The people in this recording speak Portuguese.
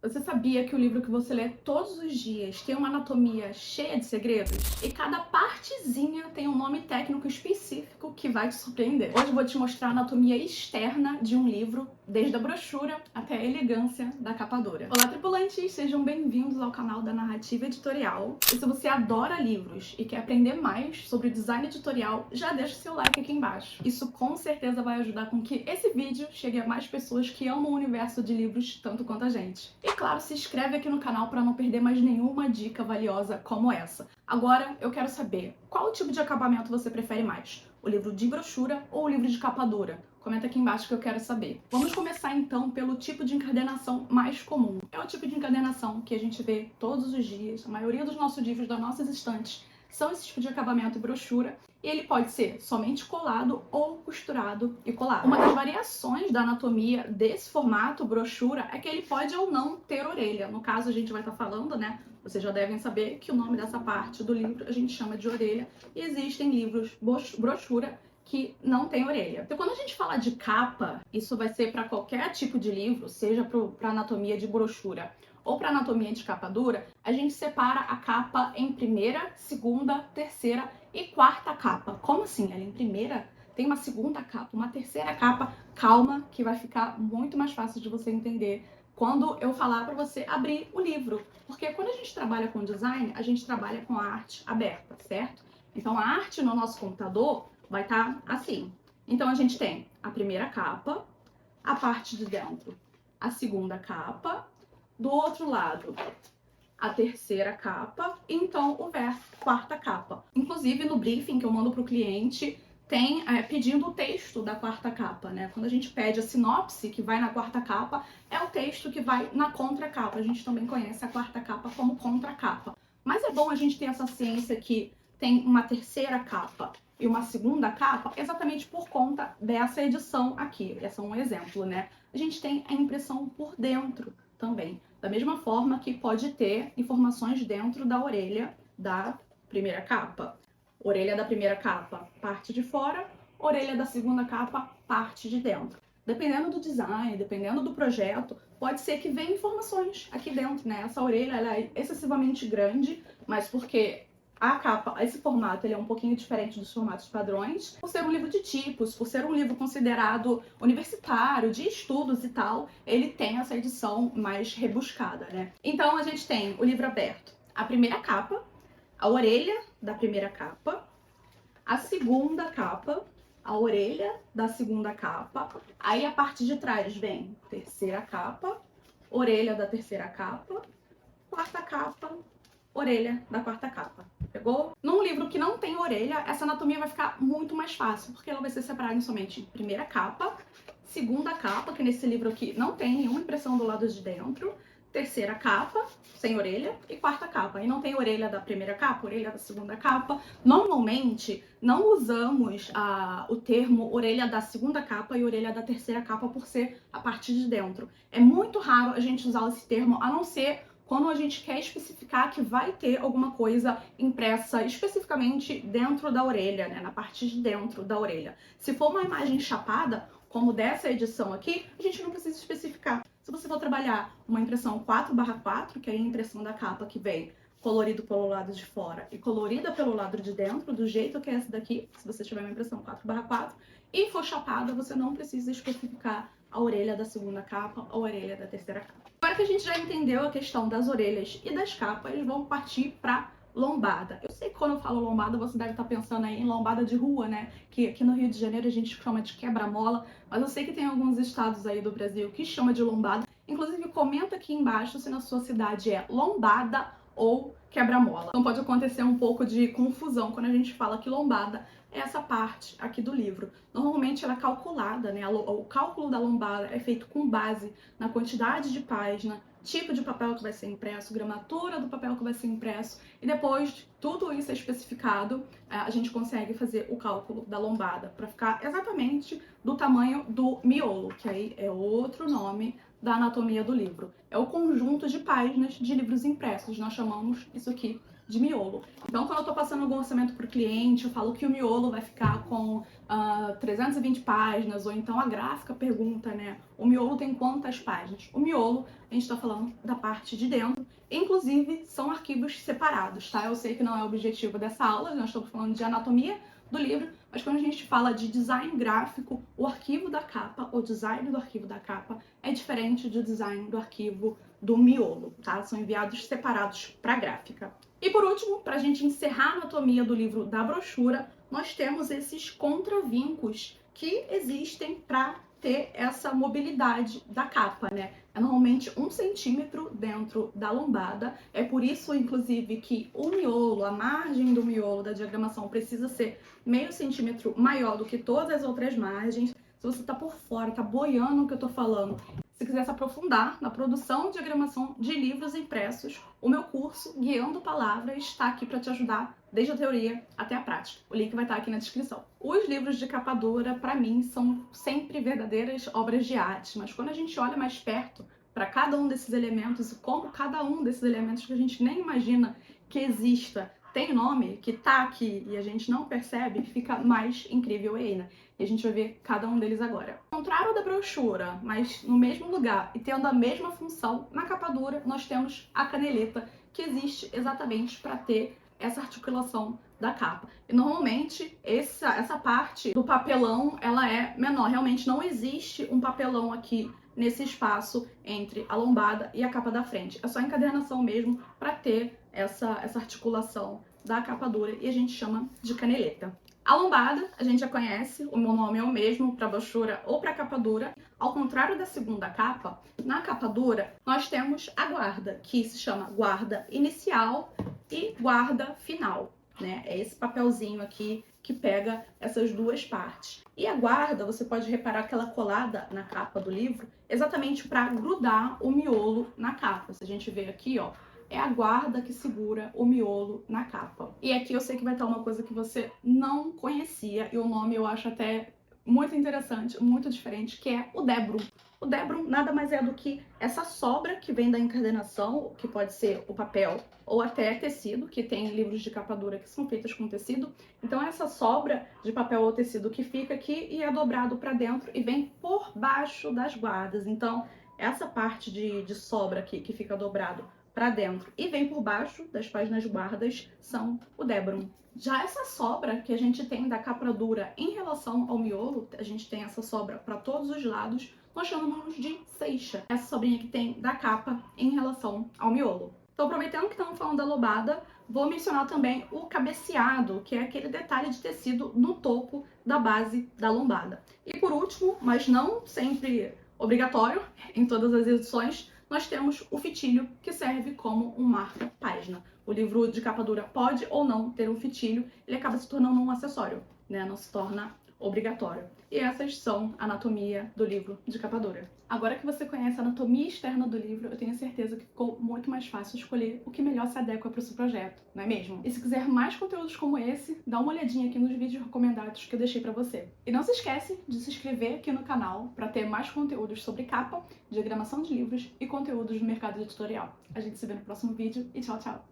Você sabia que o livro que você lê todos os dias tem uma anatomia cheia de segredos? E cada partezinha tem um nome técnico específico que vai te surpreender. Hoje eu vou te mostrar a anatomia externa de um livro, desde a brochura até a elegância da capa dura. Olá, tripulantes! Sejam bem-vindos ao canal da Narrativa Editorial. E se você adora livros e quer aprender mais sobre design editorial, já deixa o seu like aqui embaixo. Isso com certeza vai ajudar com que esse vídeo chegue a mais pessoas que amam o universo de livros tanto quanto a gente. E claro, se inscreve aqui no canal para não perder mais nenhuma dica valiosa como essa. Agora, eu quero saber, qual tipo de acabamento você prefere mais? O livro de brochura ou o livro de capa dura? Comenta aqui embaixo que eu quero saber. Vamos começar então pelo tipo de encadernação mais comum. É o tipo de encadernação que a gente vê todos os dias. A maioria dos nossos livros das nossas estantes são esse tipo de acabamento e brochura. E ele pode ser somente colado ou costurado e colado. Uma das variações da anatomia desse formato brochura é que ele pode ou não ter orelha. No caso, a gente vai estar falando, né? Vocês já devem saber que o nome dessa parte do livro a gente chama de orelha. E existem livros brochura que não tem orelha. Então, quando a gente fala de capa, isso vai ser para qualquer tipo de livro, seja para anatomia de brochura ou para anatomia de capa dura, a gente separa a capa em primeira, segunda, terceira e quarta capa. Como assim? Ela em primeira tem uma segunda capa, uma terceira capa. Calma, que vai ficar muito mais fácil de você entender quando eu falar para você abrir o livro. Porque quando a gente trabalha com design, a gente trabalha com a arte aberta, certo? Então a arte no nosso computador vai estar assim. Então a gente tem a primeira capa, a parte de dentro, a segunda capa, do outro lado, a terceira capa, e então o verso, quarta capa. Inclusive, no briefing que eu mando para o cliente, tem pedindo o texto da quarta capa, né? Quando a gente pede a sinopse que vai na quarta capa, é o texto que vai na contracapa. A gente também conhece a quarta capa como contracapa. Mas é bom a gente ter essa ciência que tem uma terceira capa e uma segunda capa, exatamente por conta dessa edição aqui. Esse é um exemplo, né? A gente tem a impressão por dentro também. Da mesma forma que pode ter informações dentro da orelha da primeira capa. Orelha da primeira capa, parte de fora. Orelha da segunda capa, parte de dentro. Dependendo do design, dependendo do projeto, pode ser que venha informações aqui dentro, né? Essa orelha ela é excessivamente grande, mas porque a capa, esse formato, ele é um pouquinho diferente dos formatos padrões. Por ser um livro de tipos, por ser um livro considerado universitário, de estudos e tal, ele tem essa edição mais rebuscada, né? Então a gente tem o livro aberto, a primeira capa, a orelha da primeira capa, a segunda capa, a orelha da segunda capa, aí a parte de trás vem terceira capa, orelha da terceira capa, quarta capa, orelha da quarta capa. Pegou? Num livro que não tem orelha, essa anatomia vai ficar muito mais fácil, porque ela vai ser separada em somente primeira capa, segunda capa, que nesse livro aqui não tem nenhuma impressão do lado de dentro, terceira capa, sem orelha, e quarta capa. E não tem orelha da primeira capa, orelha da segunda capa. Normalmente, não usamos o termo orelha da segunda capa e orelha da terceira capa por ser a parte de dentro. É muito raro a gente usar esse termo, a não ser quando a gente quer especificar que vai ter alguma coisa impressa especificamente dentro da orelha, né, na parte de dentro da orelha. Se for uma imagem chapada, como dessa edição aqui, a gente não precisa especificar. Se você for trabalhar uma impressão 4/4, que é a impressão da capa que vem colorido pelo lado de fora e colorida pelo lado de dentro, do jeito que é essa daqui, se você tiver uma impressão 4/4, e for chapada, você não precisa especificar a orelha da segunda capa ou a orelha da terceira capa. Agora que a gente já entendeu a questão das orelhas e das capas, vamos partir para lombada. Eu sei que quando eu falo lombada, você deve estar pensando aí em lombada de rua, né? Que aqui no Rio de Janeiro a gente chama de quebra-mola, mas eu sei que tem alguns estados aí do Brasil que chama de lombada. Inclusive, comenta aqui embaixo se na sua cidade é lombada ou quebra-mola. Então pode acontecer um pouco de confusão quando a gente fala que lombada é essa parte aqui do livro. Normalmente ela é calculada, né? O cálculo da lombada é feito com base na quantidade de página, tipo de papel que vai ser impresso, gramatura do papel que vai ser impresso, e depois de tudo isso é especificado, a gente consegue fazer o cálculo da lombada para ficar exatamente do tamanho do miolo, que aí é outro nome da anatomia do livro. É o conjunto de páginas de livros impressos. Nós chamamos isso aqui de miolo. Então, quando eu estou passando algum orçamento para o cliente, eu falo que o miolo vai ficar com 320 páginas, ou então a gráfica pergunta, né? O miolo tem quantas páginas? O miolo, a gente está falando da parte de dentro. Inclusive, são arquivos separados, tá? Eu sei que não é o objetivo dessa aula, nós estamos falando de anatomia do livro, mas quando a gente fala de design gráfico, o arquivo da capa, o design do arquivo da capa é diferente do design do arquivo do miolo, tá? São enviados separados para a gráfica. E por último, para a gente encerrar a anatomia do livro da brochura, nós temos esses contravincos que existem para ter essa mobilidade da capa, né? É normalmente 1 centímetro dentro da lombada. É por isso, inclusive, que o miolo, a margem do miolo da diagramação precisa ser meio centímetro maior do que todas as outras margens. Se você tá por fora, tá boiando o que eu tô falando, se quiser se aprofundar na produção e diagramação de livros impressos, o meu curso Guiando Palavras está aqui para te ajudar desde a teoria até a prática. O link vai estar aqui na descrição. Os livros de capa dura, para mim, são sempre verdadeiras obras de arte, mas quando a gente olha mais perto para cada um desses elementos e como cada um desses elementos que a gente nem imagina que exista tem nome, que tá aqui e a gente não percebe, fica mais incrível ainda. E a gente vai ver cada um deles agora. Ao contrário da brochura, mas no mesmo lugar e tendo a mesma função, na capa dura nós temos a caneleta, que existe exatamente para ter essa articulação da capa. E normalmente essa parte do papelão ela é menor. Realmente não existe um papelão aqui nesse espaço entre a lombada e a capa da frente. É só encadernação mesmo para ter essa articulação da capa dura e a gente chama de caneleta. A lombada, a gente já conhece, o meu nome é o mesmo para brochura ou para capa dura. Ao contrário da segunda capa, na capa dura nós temos a guarda, que se chama guarda inicial e guarda final, né? É esse papelzinho aqui que pega essas duas partes. E a guarda, você pode reparar que ela é colada na capa do livro exatamente para grudar o miolo na capa. Se a gente ver aqui, ó, é a guarda que segura o miolo na capa. E aqui eu sei que vai estar uma coisa que você não conhecia, e o nome eu acho até muito interessante, muito diferente, que é o débrum. O débrum nada mais é do que essa sobra que vem da encadernação, que pode ser o papel ou até tecido, que tem livros de capa dura que são feitos com tecido. Então essa sobra de papel ou tecido que fica aqui e é dobrado para dentro e vem por baixo das guardas. Então essa parte de sobra aqui que fica dobrado para dentro e vem por baixo das páginas guardas são o débrum. Já essa sobra que a gente tem da capa dura em relação ao miolo, a gente tem essa sobra para todos os lados, nós chamamos de ceixa. Essa sobrinha que tem da capa em relação ao miolo. Então, aproveitando que estamos falando da lombada, vou mencionar também o cabeceado, que é aquele detalhe de tecido no topo da base da lombada. E por último, mas não sempre obrigatório em todas as edições, nós temos o fitilho, que serve como um marca-página. O livro de capa dura pode ou não ter um fitilho, ele acaba se tornando um acessório, né? Não se torna obrigatório. E essas são a anatomia do livro de capa dura. Agora que você conhece a anatomia externa do livro, eu tenho certeza que ficou muito mais fácil escolher o que melhor se adequa para o seu projeto, não é mesmo? E se quiser mais conteúdos como esse, dá uma olhadinha aqui nos vídeos recomendados que eu deixei para você. E não se esquece de se inscrever aqui no canal para ter mais conteúdos sobre capa, diagramação de livros e conteúdos do mercado editorial. A gente se vê no próximo vídeo e tchau, tchau!